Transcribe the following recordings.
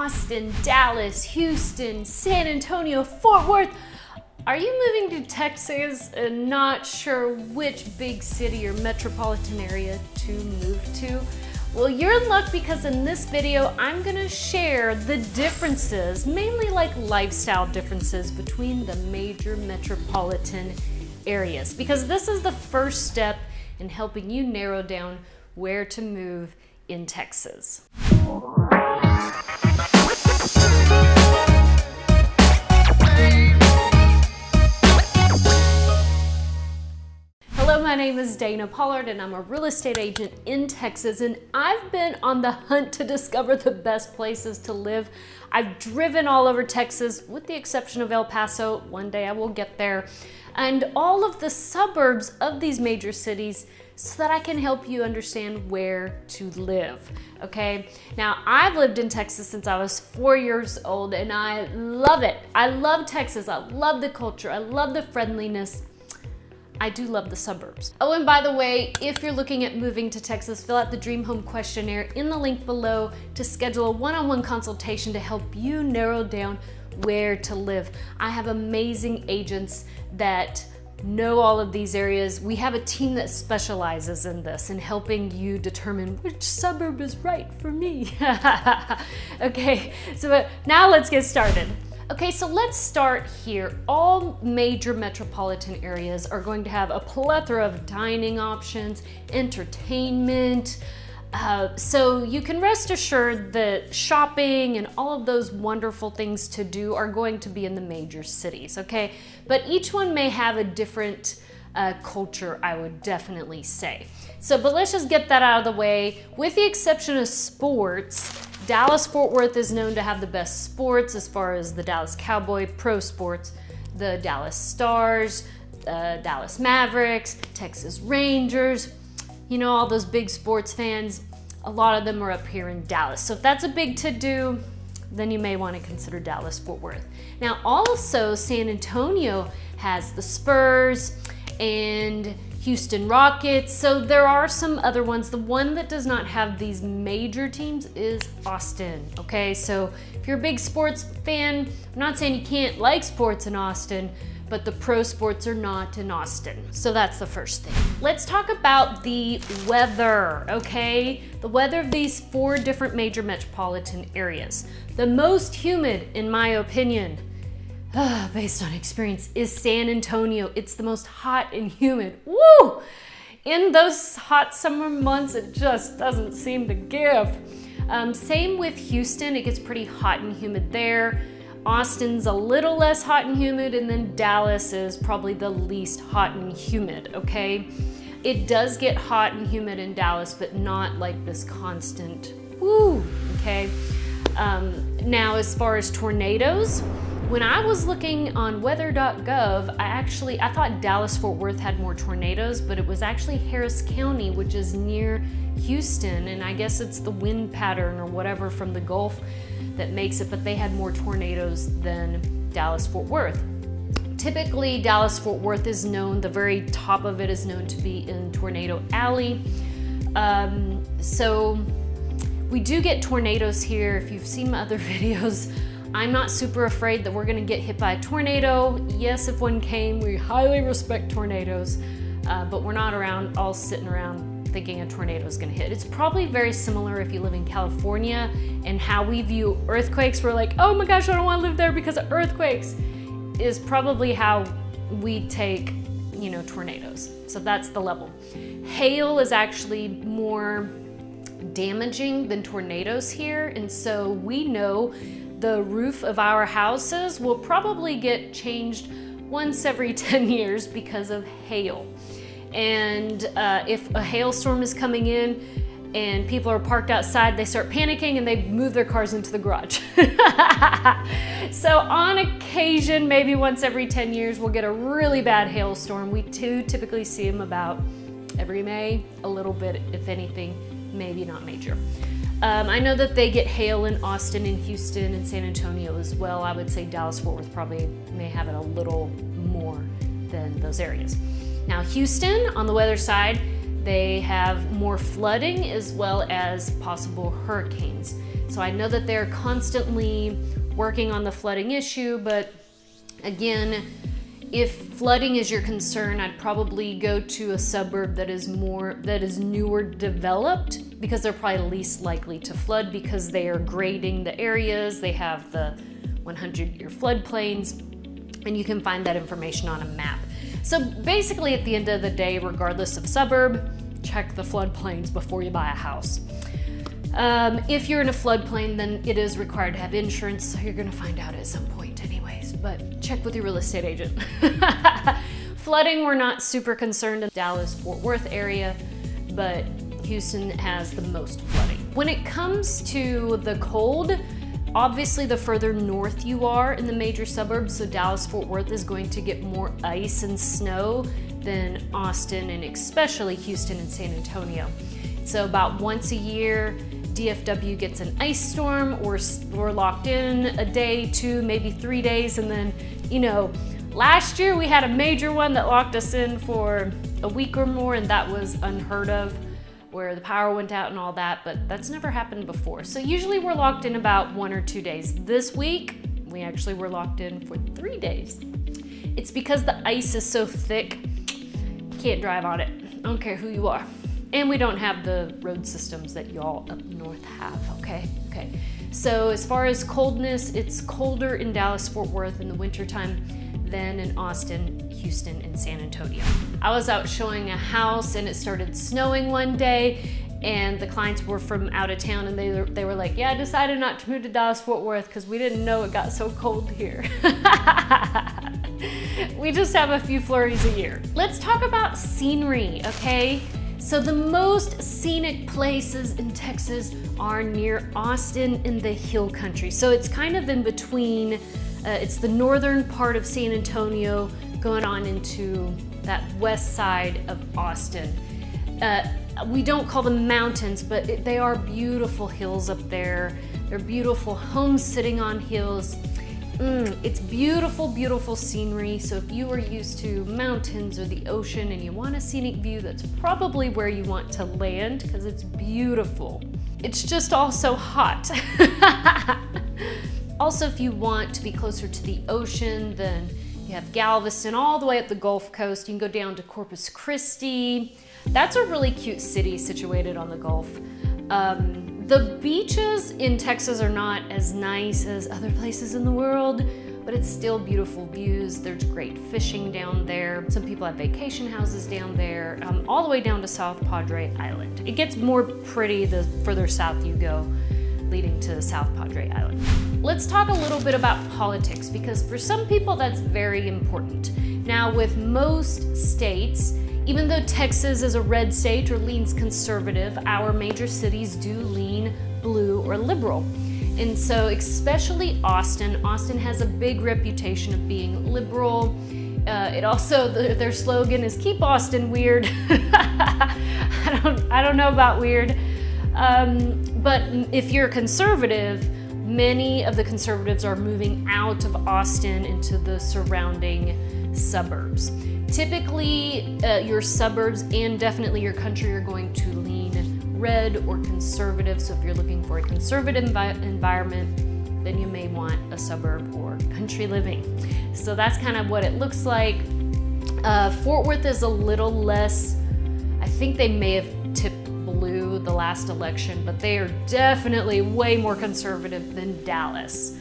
Austin, Dallas, Houston, San Antonio, Fort Worth. Are you moving to Texas and not sure which big city or metropolitan area to move to? Well, you're in luck because in this video, I'm gonna share the differences, mainly like lifestyle differences between the major metropolitan areas, because this is the first step in helping you narrow down where to move in Texas. Hello, my name is Dana Pollard and I'm a real estate agent in Texas, and I've been on the hunt to discover the best places to live. I've driven all over Texas with the exception of El Paso. One day I will get there. And all of the suburbs of these major cities so that I can help you understand where to live, okay? Now, I've lived in Texas since I was 4 years old and I love it. I love Texas, I love the culture, I love the friendliness. I do love the suburbs. Oh, and by the way, if you're looking at moving to Texas, fill out the Dream Home questionnaire in the link below to schedule a one-on-one consultation to help you narrow down where to live. I have amazing agents that know all of these areas. We have a team that specializes in this, in helping you determine which suburb is right for me. Okay, so now let's get started. Okay, so let's start here. All major metropolitan areas are going to have a plethora of dining options, entertainment, so you can rest assured that shopping and all of those wonderful things to do are going to be in the major cities, okay? But each one may have a different culture, I would definitely say. But let's just get that out of the way. With the exception of sports, Dallas-Fort Worth is known to have the best sports as far as the Dallas Cowboy pro sports, the Dallas Stars, Dallas Mavericks, Texas Rangers, you know, all those big sports fans. A lot of them are up here in Dallas. So if that's a big to-do, then you may want to consider Dallas-Fort Worth. Now also, San Antonio has the Spurs and Houston Rockets, so there are some other ones. The one that does not have these major teams is Austin, okay? So if you're a big sports fan, I'm not saying you can't like sports in Austin, but the pro sports are not in Austin. So that's the first thing. Let's talk about the weather, okay? The weather of these 4 different major metropolitan areas. The most humid, in my opinion, based on experience, is San Antonio. It's the most hot and humid. Woo! In those hot summer months, it just doesn't seem to give. Same with Houston. It gets pretty hot and humid there. Austin's a little less hot and humid, and then Dallas is probably the least hot and humid, okay? It does get hot and humid in Dallas, but not like this constant woo, okay? Now, as far as tornadoes, when I was looking on weather.gov, I thought Dallas-Fort Worth had more tornadoes, but it was actually Harris County, which is near Houston, and I guess it's the wind pattern or whatever from the Gulf that makes it, but they had more tornadoes than Dallas-Fort Worth. Typically, Dallas-Fort Worth is known, the very top of it is known to be in Tornado Alley. So we do get tornadoes here. If you've seen my other videos, I'm not super afraid that we're gonna get hit by a tornado. Yes, if one came, we highly respect tornadoes, but we're not all sitting around thinking a tornado is gonna hit. It's probably very similar if you live in California and how we view earthquakes. We're like, oh my gosh, I don't wanna live there because of earthquakes, is probably how we take, you know, tornadoes. So that's the level. Hail is actually more damaging than tornadoes here, and so we know the roof of our houses will probably get changed once every 10 years because of hail. And if a hailstorm is coming in and people are parked outside, they start panicking and they move their cars into the garage. So on occasion, maybe once every 10 years, we'll get a really bad hailstorm. We typically see them about every May, a little bit, if anything, maybe not major. I know that they get hail in Austin and Houston and San Antonio as well. I would say Dallas-Fort Worth probably may have it a little more than those areas. Now Houston, on the weather side, they have more flooding as well as possible hurricanes. So I know that they're constantly working on the flooding issue, but again, if flooding is your concern, I'd probably go to a suburb that is newer developed, because they're probably least likely to flood because they are grading the areas. They have the 100-year floodplains, and you can find that information on a map. So basically at the end of the day, regardless of suburb, check the floodplains before you buy a house. If you're in a floodplain, then it is required to have insurance, so you're gonna find out at some point anyways, but check with your real estate agent. Flooding, we're not super concerned in the Dallas-Fort Worth area, but Houston has the most flooding. When it comes to the cold, obviously the further north you are in the major suburbs, so Dallas-Fort Worth is going to get more ice and snow than Austin, and especially Houston and San Antonio. So about once a year, DFW gets an ice storm, or we're locked in a day, 2, maybe 3 days, and then, you know, last year we had a major one that locked us in for a week or more, and that was unheard of, where the power went out and all that, but that's never happened before. So usually we're locked in about 1 or 2 days. This week, we actually were locked in for 3 days. It's because the ice is so thick, you can't drive on it. I don't care who you are. And we don't have the road systems that y'all up north have, okay? So as far as coldness, it's colder in Dallas-Fort Worth in the wintertime than in Austin, Houston, and San Antonio. I was out showing a house and it started snowing one day, and the clients were from out of town, and they were like, yeah, I decided not to move to Dallas-Fort Worth because we didn't know it got so cold here. We just have a few flurries a year. Let's talk about scenery, okay? So the most scenic places in Texas are near Austin in the hill country. So it's kind of in between, it's the northern part of San Antonio going on into that west side of Austin. We don't call them mountains, but they are beautiful hills up there. They're beautiful homes sitting on hills. It's beautiful, beautiful scenery. So if you are used to mountains or the ocean and you want a scenic view, that's probably where you want to land, because it's beautiful. It's just also hot. Also, if you want to be closer to the ocean, then you have Galveston all the way up the Gulf Coast. You can go down to Corpus Christi. That's a really cute city situated on the Gulf. The beaches in Texas are not as nice as other places in the world, but it's still beautiful views. There's great fishing down there. Some people have vacation houses down there, all the way down to South Padre Island. It gets more pretty the further south you go, leading to South Padre Island. Let's talk a little bit about politics, because for some people that's very important. Now, with most states, even though Texas is a red state or leans conservative, our major cities do lean blue or liberal. And so especially Austin has a big reputation of being liberal. It also, their slogan is "Keep Austin Weird." I don't know about weird. But if you're conservative, many of the conservatives are moving out of Austin into the surrounding suburbs. Typically, your suburbs and definitely your country are going to lean red or conservative. So if you're looking for a conservative environment, then you may want a suburb or country living. So that's kind of what it looks like. Fort Worth is a little less, I think they may have tipped blue the last election, but they are definitely way more conservative than Dallas.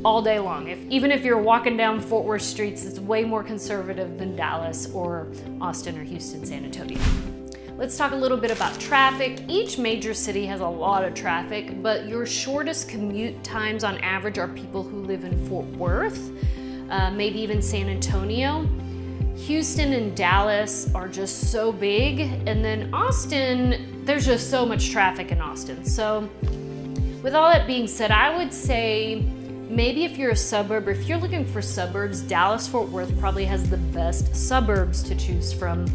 All day long. Even if you're walking down Fort Worth streets, it's way more conservative than Dallas or Austin or Houston, San Antonio. Let's talk a little bit about traffic. Each major city has a lot of traffic, but your shortest commute times on average are people who live in Fort Worth, maybe even San Antonio. Houston and Dallas are just so big, and then Austin, there's just so much traffic in Austin. So with all that being said, I would say maybe if you're a suburb, or if you're looking for suburbs, Dallas-Fort Worth probably has the best suburbs to choose from.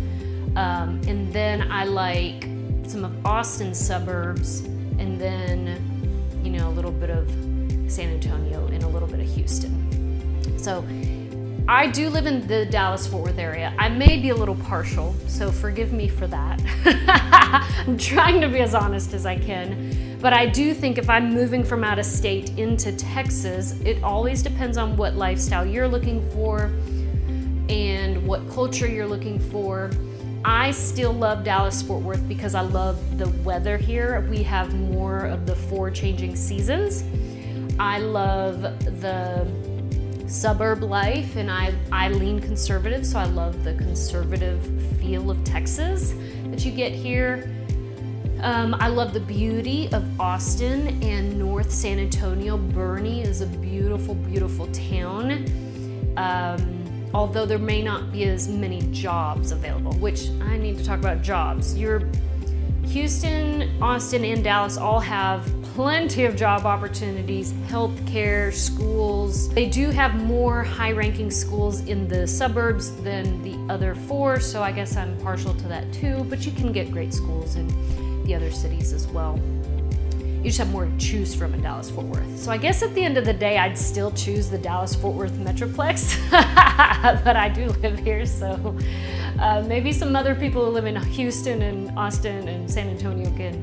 And then I like some of Austin's suburbs, and then, you know, a little bit of San Antonio and a little bit of Houston. So I do live in the Dallas-Fort Worth area. I may be a little partial, so forgive me for that. I'm trying to be as honest as I can. But I do think if I'm moving from out of state into Texas, it always depends on what lifestyle you're looking for and what culture you're looking for. I still love Dallas-Fort Worth because I love the weather here. We have more of the 4 changing seasons. I love the suburb life, and I lean conservative, so I love the conservative feel of Texas that you get here. I love the beauty of Austin and North San Antonio. Boerne is a beautiful, beautiful town. Although there may not be as many jobs available, which I need to talk about jobs. Houston, Austin, and Dallas all have plenty of job opportunities, healthcare, schools. They do have more high-ranking schools in the suburbs than the other 4, so I guess I'm partial to that too, but you can get great schools in the other cities as well. You just have more to choose from in Dallas-Fort Worth. So I guess at the end of the day, I'd still choose the Dallas-Fort Worth Metroplex, but I do live here, so maybe some other people who live in Houston and Austin and San Antonio can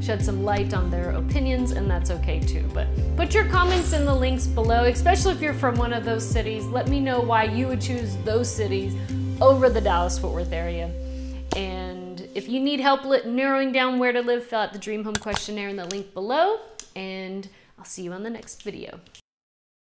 shed some light on their opinions, and that's okay too. But put your comments in the links below, especially if you're from one of those cities. Let me know why you would choose those cities over the Dallas-Fort Worth area. And if you need help narrowing down where to live, fill out the Dream Home questionnaire in the link below, and I'll see you on the next video.